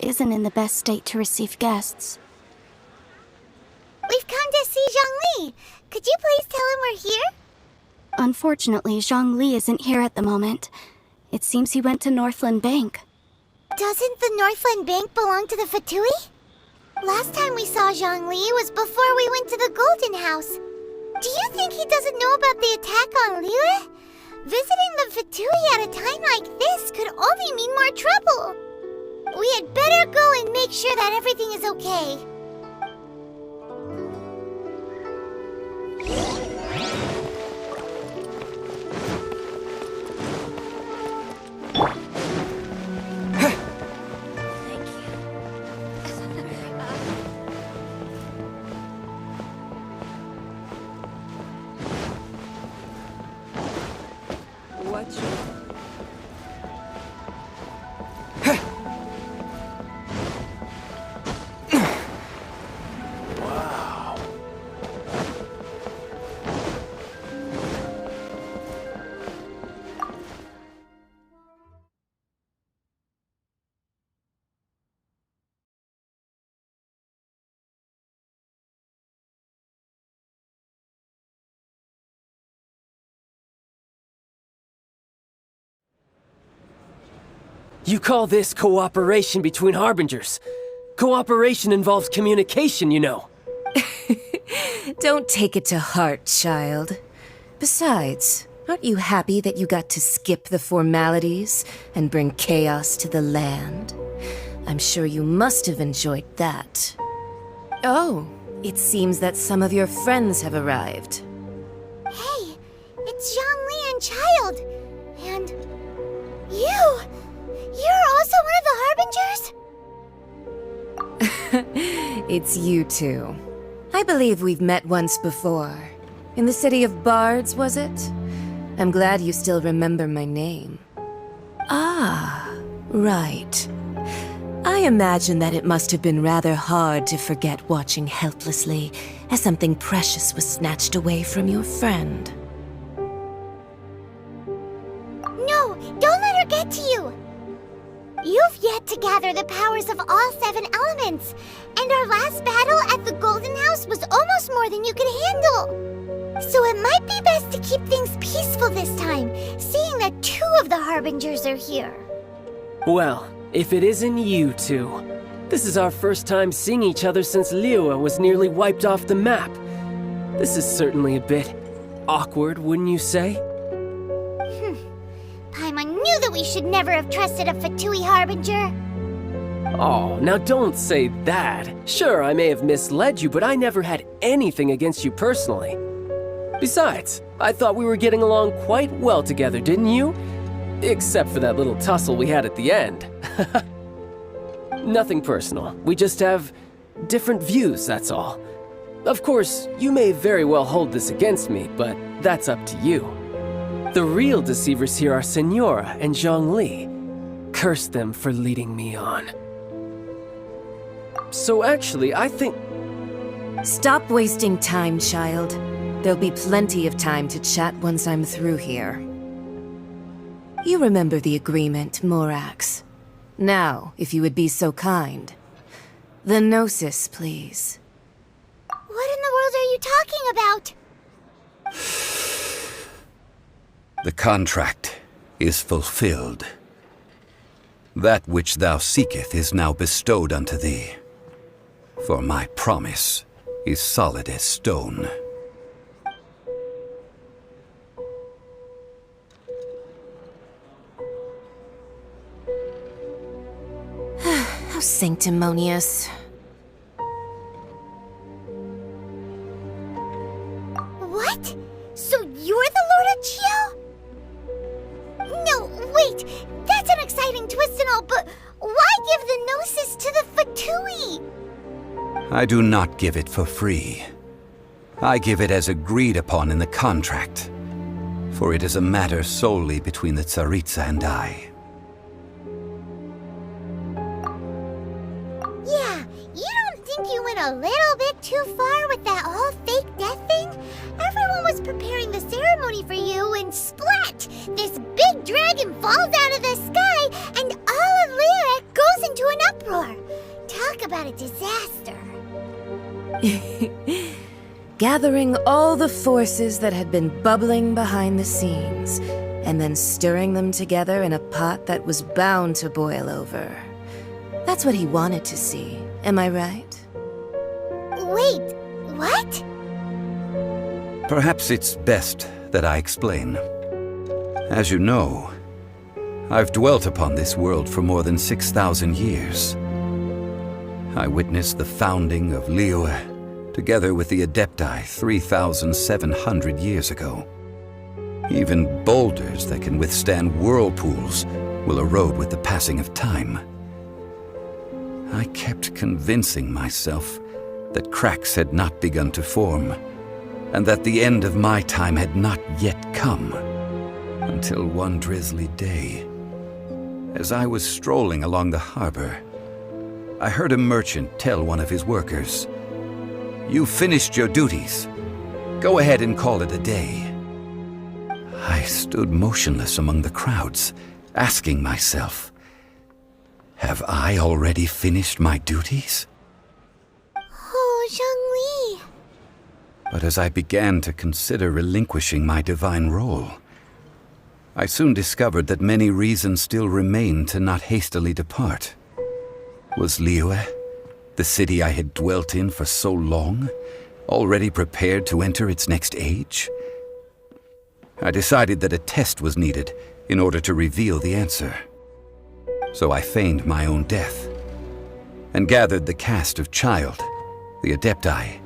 isn't in the best state to receive guests. We've come to see Zhongli. Could you please tell him we're here? Unfortunately, Zhongli isn't here at the moment. It seems he went to Northland Bank. Doesn't the Northland Bank belong to the Fatui? Last time we saw Zhongli was before we went to the Golden House. Do you think he doesn't know about the attack on Liyue? Visiting the Fatui at a time like this could only mean more trouble. We had better go and make sure that everything is okay. You call this cooperation between Harbingers? Cooperation involves communication, you know. Don't take it to heart, child. Besides, aren't you happy that you got to skip the formalities and bring chaos to the land? I'm sure you must have enjoyed that. Oh, it seems that some of your friends have arrived. Hey, it's Zhongli and Child. And you! You're also one of the Harbingers? It's you two. I believe we've met once before. In the city of Bards, was it? I'm glad you still remember my name. Ah, right. I imagine that it must have been rather hard to forget watching helplessly as something precious was snatched away from your friend. No, don't let her get to you! You've yet to gather the powers of all 7 elements, and our last battle at the Golden House was almost more than you could handle. So it might be best to keep things peaceful this time, seeing that 2 of the Harbingers are here. Well, if it isn't you two. This is our first time seeing each other since Liyue was nearly wiped off the map. This is certainly a bit awkward, wouldn't you say? Paimon knew that we should never have trusted a Fatui Harbinger. Oh, now don't say that. Sure, I may have misled you, but I never had anything against you personally. Besides, I thought we were getting along quite well together, didn't you? Except for that little tussle we had at the end. Nothing personal. We just have different views, that's all. Of course, you may very well hold this against me, but that's up to you. The real deceivers here are Senora and Zhongli. Curse them for leading me on. So actually, I think... Stop wasting time, child. There'll be plenty of time to chat once I'm through here. You remember the agreement, Morax. Now, if you would be so kind. The gnosis, please. What in the world are you talking about? The contract is fulfilled. That which thou seeketh is now bestowed unto thee. For my promise is solid as stone. How sanctimonious. What? So you're the Lord of Chiao? No, wait! That's an exciting twist and all, but why give the gnosis to the Fatui? I do not give it for free. I give it as agreed upon in the contract. For it is a matter solely between the Tsaritsa and I. Yeah, you don't think you went a little bit too far with that whole fake death thing? Everyone was preparing the ceremony for you, and splat! This big dragon falls out of the sky, and all of Lyric goes into an uproar. Talk about a disaster. Gathering all the forces that had been bubbling behind the scenes, and then stirring them together in a pot that was bound to boil over. That's what he wanted to see, am I right? Wait, what? Perhaps it's best that I explain. As you know, I've dwelt upon this world for more than 6,000 years. I witnessed the founding of Liyue, together with the Adepti 3,700 years ago. Even boulders that can withstand whirlpools will erode with the passing of time. I kept convincing myself that cracks had not begun to form, and that the end of my time had not yet come. Until one drizzly day, as I was strolling along the harbor, I heard a merchant tell one of his workers, "You've finished your duties. Go ahead and call it a day." I stood motionless among the crowds, asking myself, have I already finished my duties? Oh, Zhongli. But as I began to consider relinquishing my divine role, I soon discovered that many reasons still remained to not hastily depart. Was Liyue, the city I had dwelt in for so long, already prepared to enter its next age? I decided that a test was needed in order to reveal the answer. So I feigned my own death, and gathered the cast of Child, the Adepti,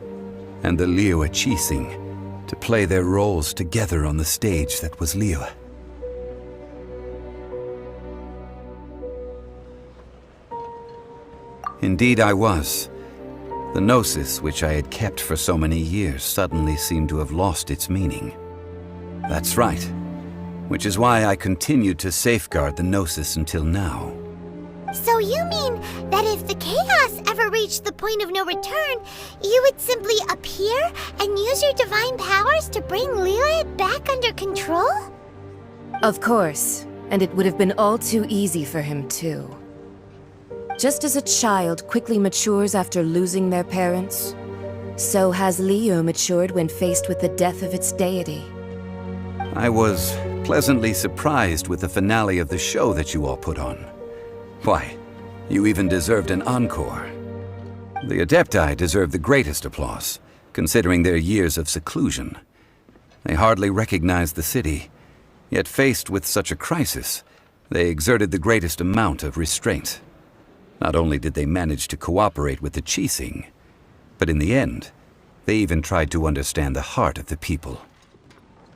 and the Liyue Qixing to play their roles together on the stage that was Liyue. Indeed I was. The gnosis which I had kept for so many years suddenly seemed to have lost its meaning. That's right, which is why I continued to safeguard the gnosis until now. So you mean that if the chaos ever reached the point of no return, you would simply appear and use your divine powers to bring Liyue back under control? Of course, and it would have been all too easy for him too. Just as a child quickly matures after losing their parents, so has Liyue matured when faced with the death of its deity. I was pleasantly surprised with the finale of the show that you all put on. Why, you even deserved an encore. The Adepti deserve the greatest applause, considering their years of seclusion. They hardly recognized the city, yet faced with such a crisis, they exerted the greatest amount of restraint. Not only did they manage to cooperate with the Qixing, but in the end, they even tried to understand the heart of the people.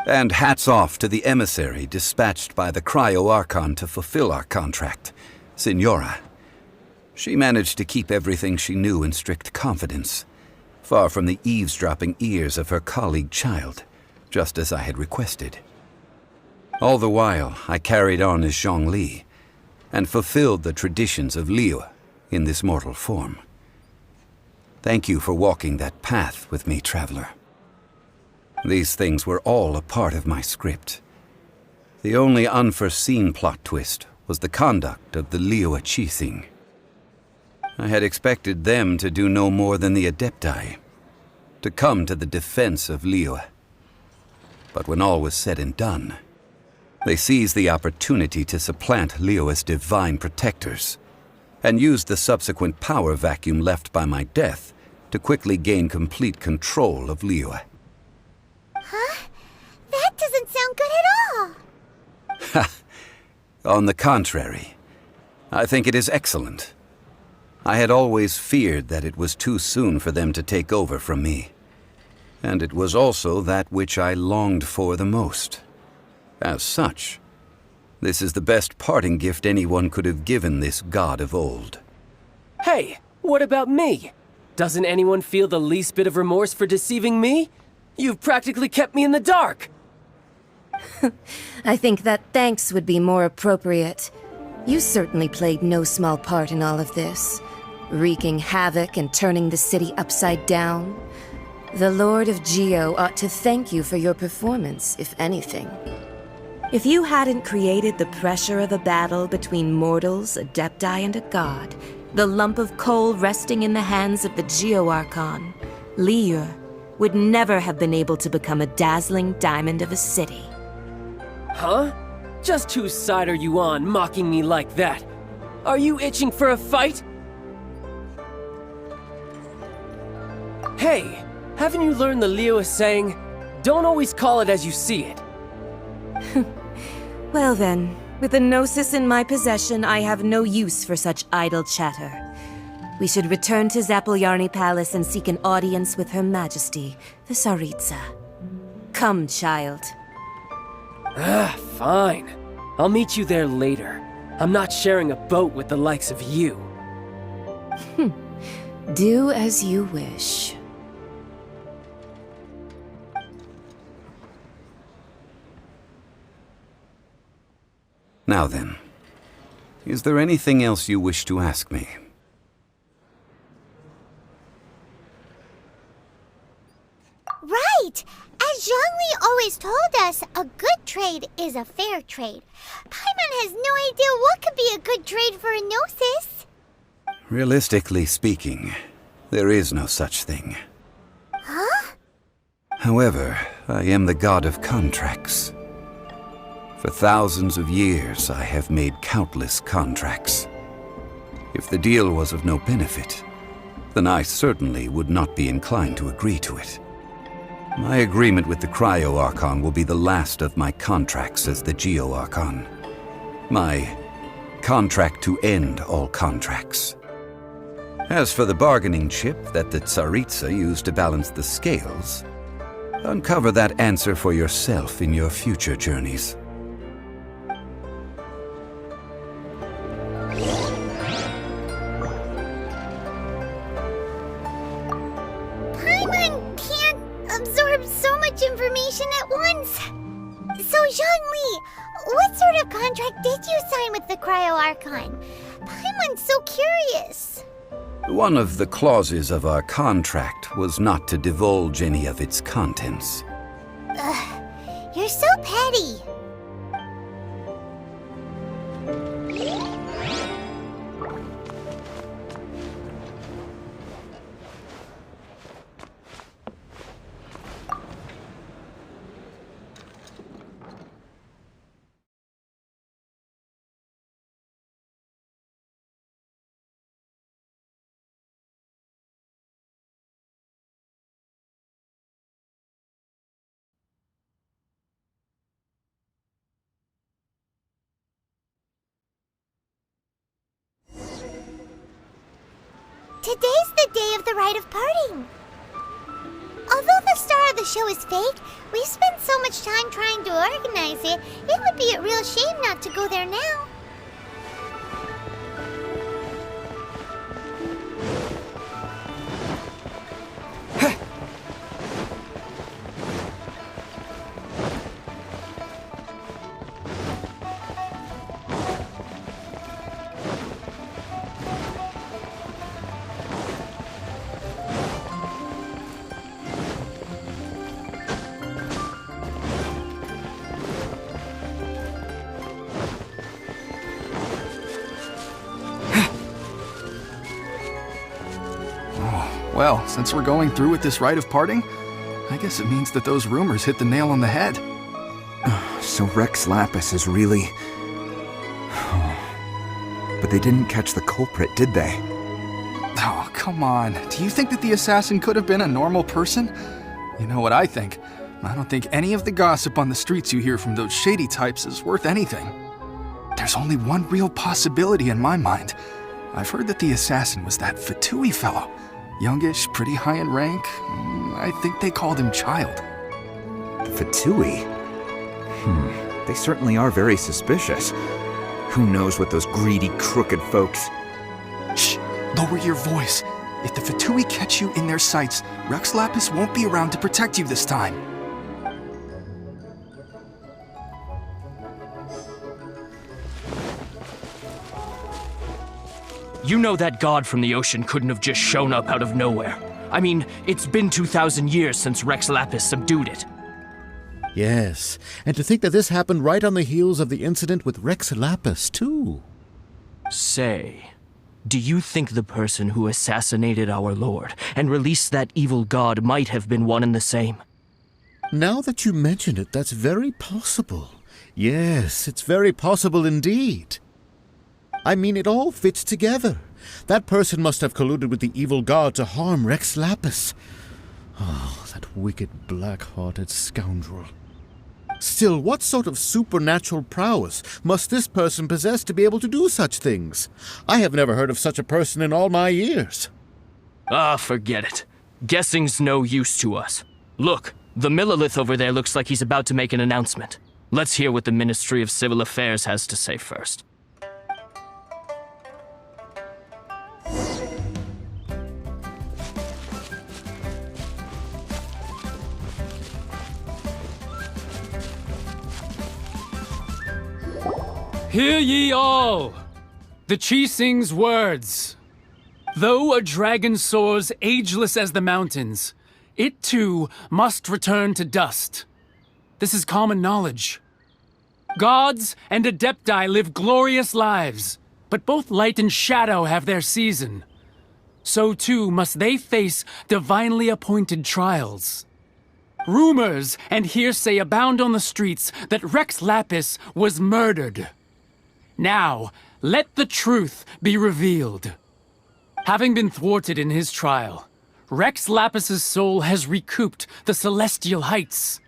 And hats off to the emissary dispatched by the Cryo-Archon to fulfill our contract, Signora. She managed to keep everything she knew in strict confidence, far from the eavesdropping ears of her colleague Child, just as I had requested. All the while, I carried on as Zhongli, and fulfilled the traditions of Liyue in this mortal form. Thank you for walking that path with me, traveler. These things were all a part of my script. The only unforeseen plot twist was the conduct of the Liyue Qixing. I had expected them to do no more than the Adepti, to come to the defense of Liyue. But when all was said and done, they seized the opportunity to supplant Liyue's divine protectors, and used the subsequent power vacuum left by my death to quickly gain complete control of Liyue. Huh? That doesn't sound good at all. On the contrary, I think it is excellent. I had always feared that it was too soon for them to take over from me, and it was also that which I longed for the most. As such, this is the best parting gift anyone could have given this god of old. Hey, what about me? Doesn't anyone feel the least bit of remorse for deceiving me? You've practically kept me in the dark. I think that thanks would be more appropriate. You certainly played no small part in all of this, wreaking havoc and turning the city upside down. The Lord of Geo ought to thank you for your performance, if anything. If you hadn't created the pressure of a battle between mortals, adepti, and a god, the lump of coal resting in the hands of the Geo-Archon, Liyue would never have been able to become a dazzling diamond of a city. Huh? Just whose side are you on, mocking me like that? Are you itching for a fight? Hey, haven't you learned the Liyue saying, don't always call it as you see it? Well then, with the gnosis in my possession, I have no use for such idle chatter. We should return to Zapoljarny Palace and seek an audience with Her Majesty, the Tsaritsa. Come, child. Fine. I'll meet you there later. I'm not sharing a boat with the likes of you. Do as you wish. Now then, is there anything else you wish to ask me? Right! As Zhongli always told us, a good trade is a fair trade. Paimon has no idea what could be a good trade for a gnosis. Realistically speaking, there is no such thing. Huh? However, I am the god of contracts. For thousands of years, I have made countless contracts. If the deal was of no benefit, then I certainly would not be inclined to agree to it. My agreement with the Cryo-Archon will be the last of my contracts as the Geo-Archon. My contract to end all contracts. As for the bargaining chip that the Tsaritsa used to balance the scales, uncover that answer for yourself in your future journeys. Paimon can't absorb so much information at once. So, Zhongli, what sort of contract did you sign with the Cryo-Archon? Paimon's so curious. One of the clauses of our contract was not to divulge any of its contents. Ugh, you're so petty. Today's the day of the rite of parting. Although the star of the show is fake, we've spent so much time trying to organize it, it would be a real shame not to go there now. Well, since we're going through with this rite of parting, I guess it means that those rumors hit the nail on the head. So Rex Lapis is really... But they didn't catch the culprit, did they? Oh, come on. Do you think that the assassin could have been a normal person? You know what I think? I don't think any of the gossip on the streets you hear from those shady types is worth anything. There's only one real possibility in my mind. I've heard that the assassin was that Fatui fellow. Youngish, pretty high in rank. I think they called him Child. Fatui? They certainly are very suspicious. Who knows what those greedy, crooked folks... Shh! Lower your voice. If the Fatui catch you in their sights, Rex Lapis won't be around to protect you this time. You know that god from the ocean couldn't have just shown up out of nowhere. I mean, it's been 2,000 years since Rex Lapis subdued it. Yes, and to think that this happened right on the heels of the incident with Rex Lapis, too. Say, do you think the person who assassinated our lord and released that evil god might have been one and the same? Now that you mention it, that's very possible. Yes, it's very possible indeed. I mean, it all fits together. That person must have colluded with the evil god to harm Rex Lapis. Oh, that wicked, black-hearted scoundrel. Still, what sort of supernatural prowess must this person possess to be able to do such things? I have never heard of such a person in all my years. Ah, forget it. Guessing's no use to us. Look, the Millilith over there looks like he's about to make an announcement. Let's hear what the Ministry of Civil Affairs has to say first. Hear ye all! The Qixing's words. Though a dragon soars ageless as the mountains, it too must return to dust. This is common knowledge. Gods and Adepti live glorious lives, but both light and shadow have their season. So too must they face divinely appointed trials. Rumors and hearsay abound on the streets that Rex Lapis was murdered. Now, let the truth be revealed. Having been thwarted in his trial, Rex Lapis's soul has recouped the celestial heights.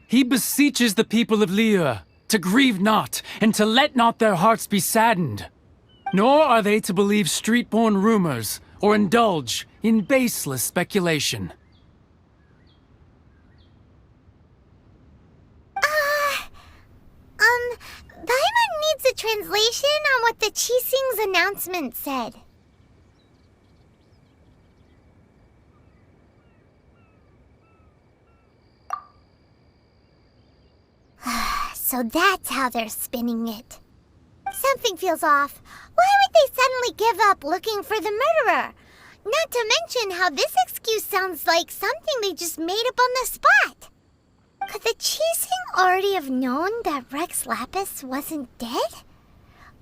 He beseeches the people of Liyue to grieve not and to let not their hearts be saddened. Nor are they to believe street-born rumors or indulge in baseless speculation. Paimon needs a translation on what the Qixing's announcement said. So that's how they're spinning it. Something feels off. Why would they suddenly give up looking for the murderer? Not to mention how this excuse sounds like something they just made up on the spot. Could the Qixing already have known that Rex Lapis wasn't dead?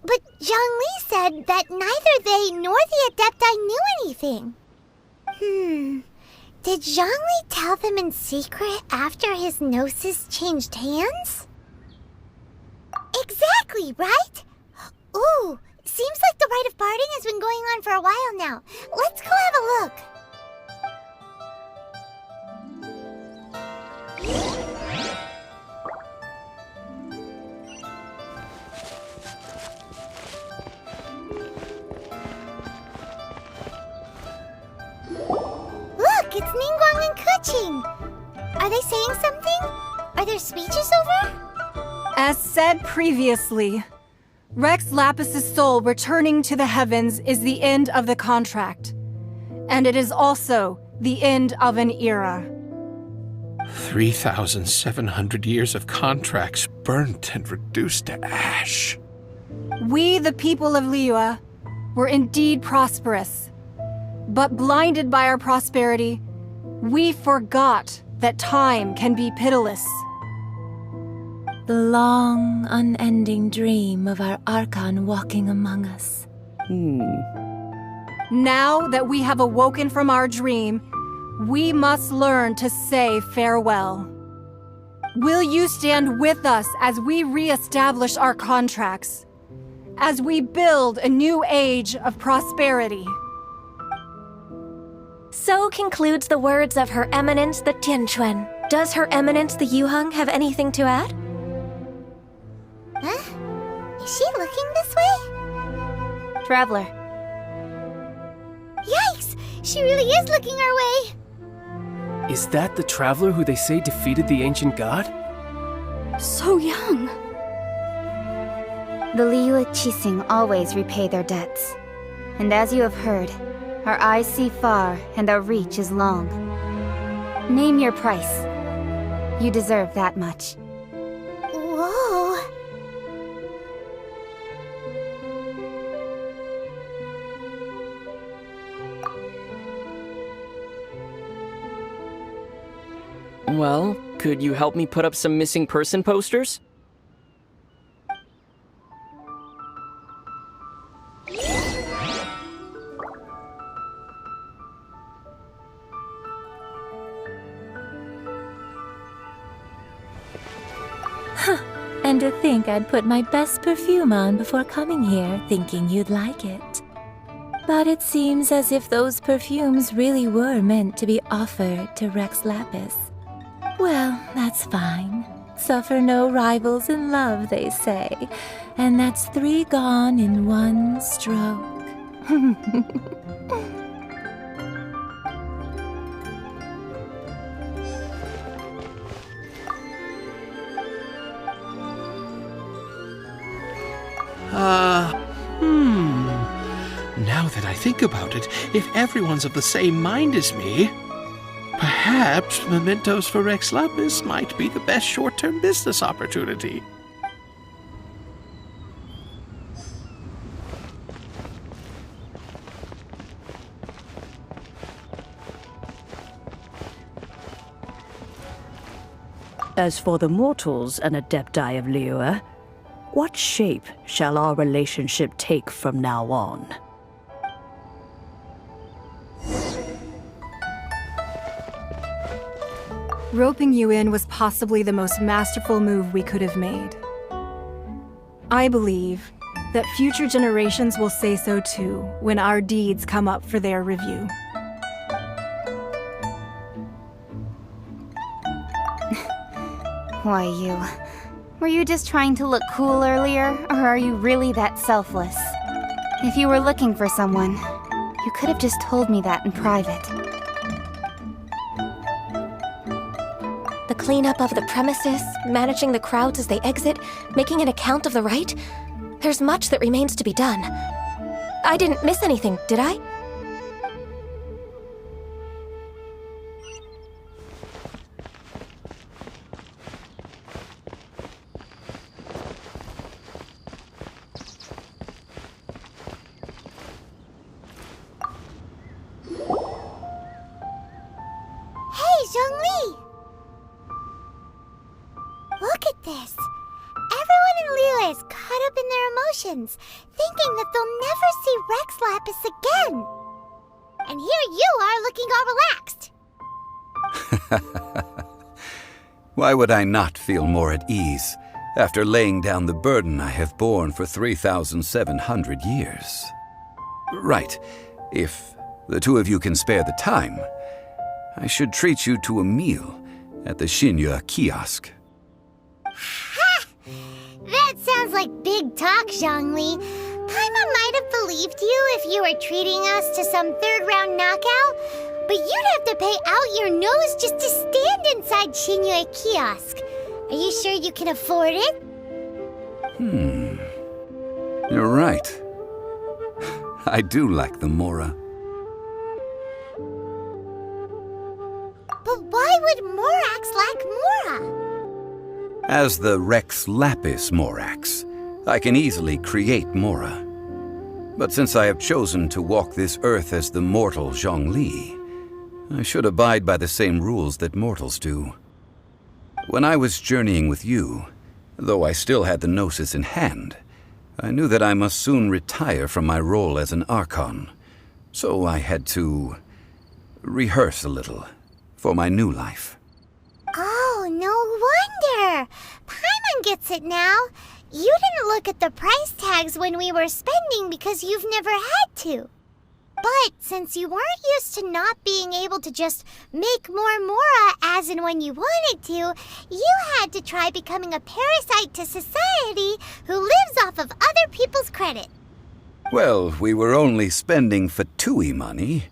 But Zhongli said that neither they nor the Adepti knew anything. Did Zhongli tell them in secret after his gnosis changed hands? Exactly, right? Ooh, seems like the rite of parting has been going on for a while now. Let's go have a look. Look, it's Ningguang and Keqing. Are they saying something? Are there speeches over? As said previously, Rex Lapis's soul returning to the heavens is the end of the contract. And it is also the end of an era. 3,700 years of contracts burnt and reduced to ash. We, the people of Liyue, were indeed prosperous. But blinded by our prosperity, we forgot that time can be pitiless. The long, unending dream of our Archon walking among us. Now that we have awoken from our dream, we must learn to say farewell. Will you stand with us as we re-establish our contracts? As we build a new age of prosperity? So concludes the words of Her Eminence the Tianquan. Does Her Eminence the Yuheng have anything to add? Huh? Is she looking this way? Traveler. Yikes! She really is looking our way! Is that the traveler who they say defeated the ancient god? So young. The Liyue Qixing always repay their debts. And as you have heard, our eyes see far and our reach is long. Name your price. You deserve that much. Whoa! Well, Could you help me put up some missing person posters? And to think I'd put my best perfume on before coming here, thinking you'd like it. But it seems as if those perfumes really were meant to be offered to Rex Lapis. Well, that's fine. Suffer no rivals in love, they say. And that's 3 gone in 1 stroke. Now that I think about it, if everyone's of the same mind as me, perhaps mementos for Rex Lapis might be the best short-term business opportunity. As for the mortals and adepti of Liyue, what shape shall our relationship take from now on? Roping you in was possibly the most masterful move we could have made. I believe that future generations will say so too when our deeds come up for their review. Why, you... Were you just trying to look cool earlier, or are you really that selfless? If you were looking for someone, you could have just told me that in private. The cleanup of the premises, managing the crowds as they exit, making an account of the rite. There's much that remains to be done. I didn't miss anything, did I? Hey, Zhongli! Look at this. Everyone in Liyue is caught up in their emotions, thinking that they'll never see Rex Lapis again. And here you are looking all relaxed. Why would I not feel more at ease after laying down the burden I have borne for 3,700 years? Right, if the 2 of you can spare the time, I should treat you to a meal at the Shinya kiosk. Ha! That sounds like big talk, Zhongli. Paimon might have believed you if you were treating us to some 3rd-round knockout, but you'd have to pay out your nose just to stand inside Shinya kiosk. Are you sure you can afford it? You're right. I do like the Mora. But why would Morax lack Mora? As the Rex Lapis Morax, I can easily create Mora. But since I have chosen to walk this earth as the mortal Zhongli, I should abide by the same rules that mortals do. When I was journeying with you, though I still had the gnosis in hand, I knew that I must soon retire from my role as an Archon, so I had to rehearse a little for my new life. Oh, no wonder! Paimon gets it now. You didn't look at the price tags when we were spending because you've never had to. But since you weren't used to not being able to just make more Mora as and when you wanted to, you had to try becoming a parasite to society who lives off of other people's credit. Well, we were only spending Fatui money.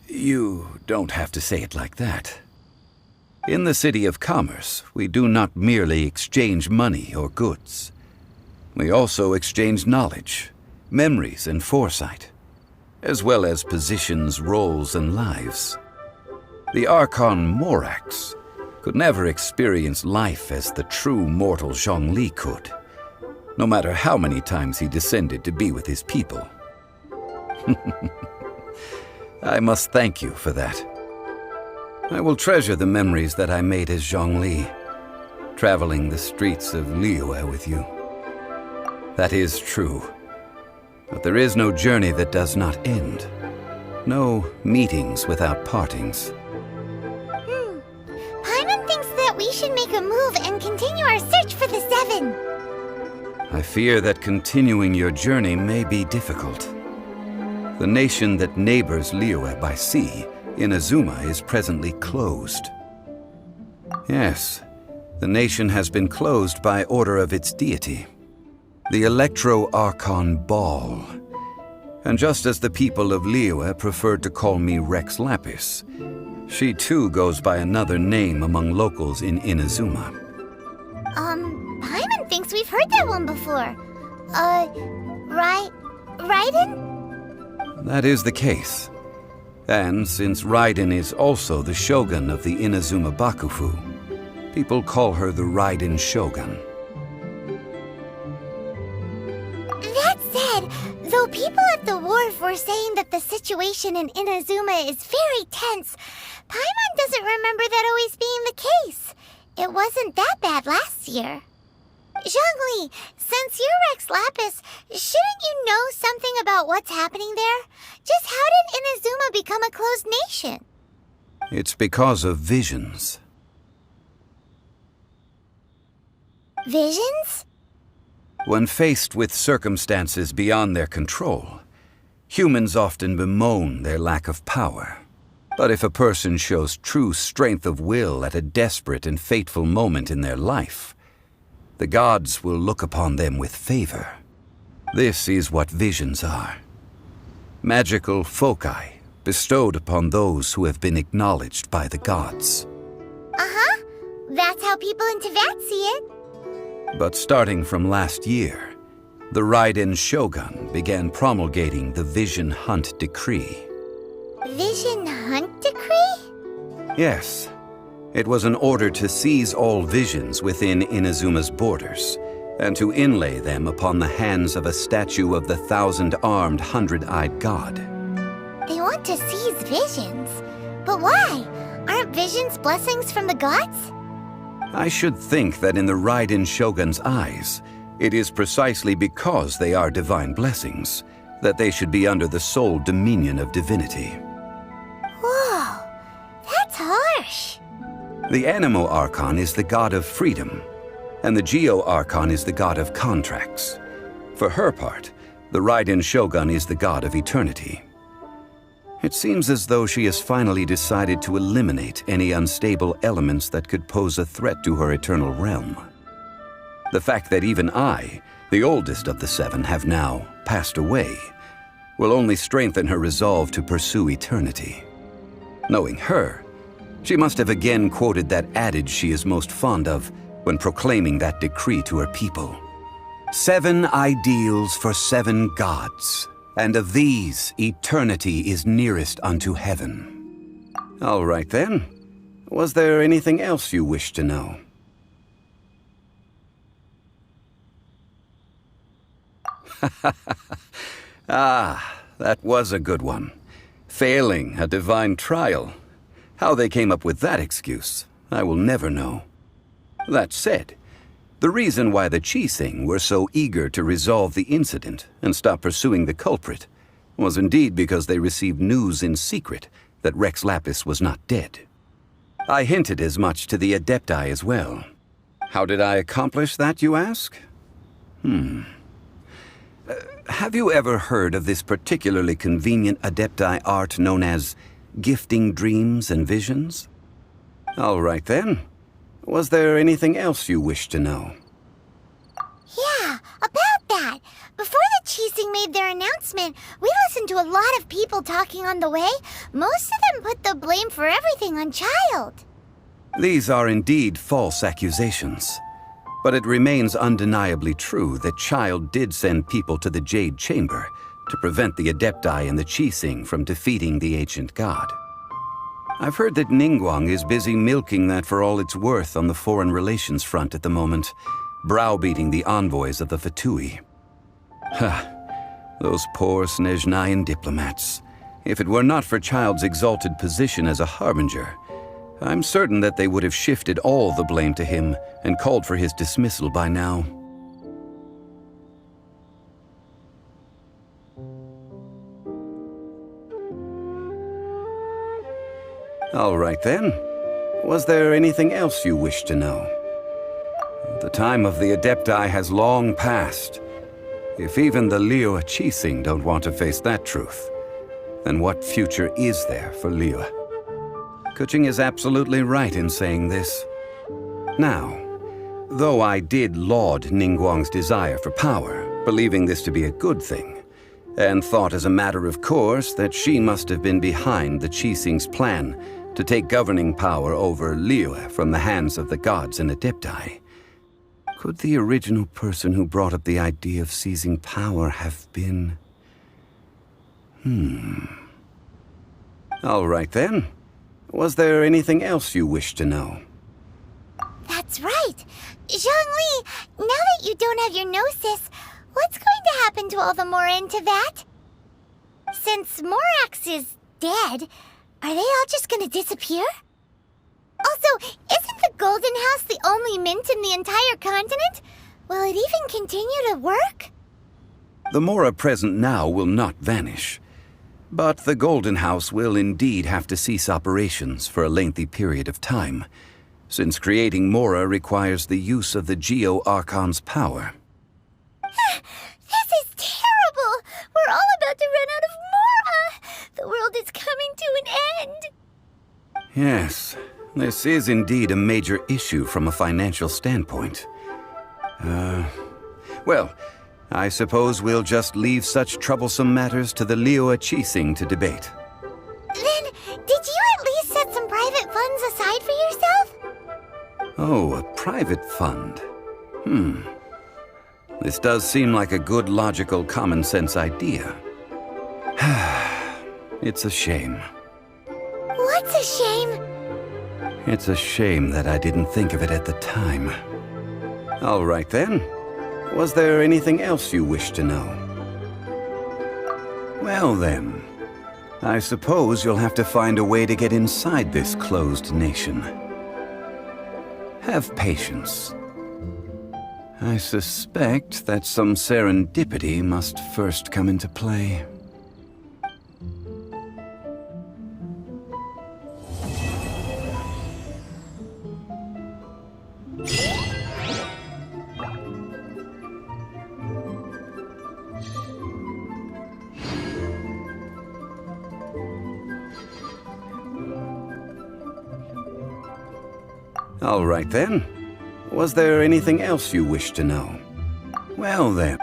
You don't have to say it like that. In the City of Commerce, we do not merely exchange money or goods. We also exchange knowledge, memories, and foresight, as well as positions, roles, and lives. The Archon Morax could never experience life as the true mortal Zhongli could, no matter how many times he descended to be with his people. I must thank you for that. I will treasure the memories that I made as Zhongli, traveling the streets of Liyue with you. That is true. But there is no journey that does not end. No meetings without partings. Paimon thinks that we should make a move and continue our search for the Seven. I fear that continuing your journey may be difficult. The nation that neighbors Liyue by sea, Inazuma, is presently closed. Yes, the nation has been closed by order of its deity, the Electro-Archon Ball. And just as the people of Liyue preferred to call me Rex Lapis, she too goes by another name among locals in Inazuma. Paimon thinks we've heard that one before. Raiden? That is the case. And since Raiden is also the shogun of the Inazuma Bakufu, people call her the Raiden Shogun. That said, though people at the wharf were saying that the situation in Inazuma is very tense, Paimon doesn't remember that always being the case. It wasn't that bad last year. Zhongli, since you're Rex Lapis, shouldn't you know something about what's happening there? Just how did Inazuma become a closed nation? It's because of visions. Visions? When faced with circumstances beyond their control, humans often bemoan their lack of power. But if a person shows true strength of will at a desperate and fateful moment in their life, the gods will look upon them with favor. This is what visions are. Magical foci bestowed upon those who have been acknowledged by the gods. Uh-huh. That's how people in Teyvat see it. But starting from last year, the Raiden Shogun began promulgating the Vision Hunt Decree. Vision Hunt Decree? Yes. It was an order to seize all visions within Inazuma's borders, and to inlay them upon the hands of a statue of the thousand-armed, hundred-eyed god. They want to seize visions. But why? Aren't visions blessings from the gods? I should think that in the Raiden Shogun's eyes, it is precisely because they are divine blessings that they should be under the sole dominion of divinity. Whoa, that's harsh. The Animo Archon is the god of freedom, and the Geo Archon is the god of contracts. For her part, the Raiden Shogun is the god of eternity. It seems as though she has finally decided to eliminate any unstable elements that could pose a threat to her eternal realm. The fact that even I, the oldest of the seven, have now passed away, will only strengthen her resolve to pursue eternity. Knowing her, she must have again quoted that adage she is most fond of when proclaiming that decree to her people. 7 ideals for 7 gods, and of these, eternity is nearest unto heaven. All right then. Was there anything else you wished to know? Ah, that was a good one. Failing a divine trial. How they came up with that excuse, I will never know. That said, the reason why the Qixing were so eager to resolve the incident and stop pursuing the culprit was indeed because they received news in secret that Rex Lapis was not dead. I hinted as much to the Adepti as well. How did I accomplish that, you ask? Have you ever heard of this particularly convenient Adepti art known as gifting dreams and visions? All right then. Was there anything else you wished to know? Yeah, about that. Before the Qixing made their announcement, we listened to a lot of people talking on the way. Most of them put the blame for everything on Child. These are indeed false accusations. But it remains undeniably true that Child did send people to the Jade Chamber to prevent the Adepti and the Qixing from defeating the ancient god. I've heard that Ningguang is busy milking that for all it's worth on the foreign relations front at the moment, browbeating the envoys of the Fatui. Those poor Snezhnayan diplomats. If it were not for Child's exalted position as a harbinger, I'm certain that they would have shifted all the blame to him and called for his dismissal by now. All right then. Was there anything else you wish to know? The time of the Adepti has long passed. If even the Liyue Qixing don't want to face that truth, then what future is there for Liyue? Kuching is absolutely right in saying this. Now, though I did laud Ningguang's desire for power, believing this to be a good thing, and thought as a matter of course that she must have been behind the Qixing's plan to take governing power over Liyue from the hands of the gods and Adepti, could the original person who brought up the idea of seizing power have been... All right then. Was there anything else you wish to know? That's right. Zhongli, now that you don't have your gnosis, what's going to happen to all the Mora in Teyvat? Since Morax is dead, are they all just gonna disappear? Also, isn't the Golden House the only mint in the entire continent? Will it even continue to work? The Mora present now will not vanish. But the Golden House will indeed have to cease operations for a lengthy period of time, since creating Mora requires the use of the Geo-Archon's power. This is terrible! We're all about to run out of Mora! The world is coming to an end! Yes, this is indeed a major issue from a financial standpoint. Well, I suppose we'll just leave such troublesome matters to the Liyue Qixing to debate. Then, did you at least set some private funds aside for yourself? Oh, a private fund. This does seem like a good, logical, common-sense idea. It's a shame. What's a shame? It's a shame that I didn't think of it at the time. All right then. Was there anything else you wish to know? Well then, I suppose you'll have to find a way to get inside this closed nation. Have patience. I suspect that some serendipity must first come into play. All right then. Was there anything else you wish to know? Well then.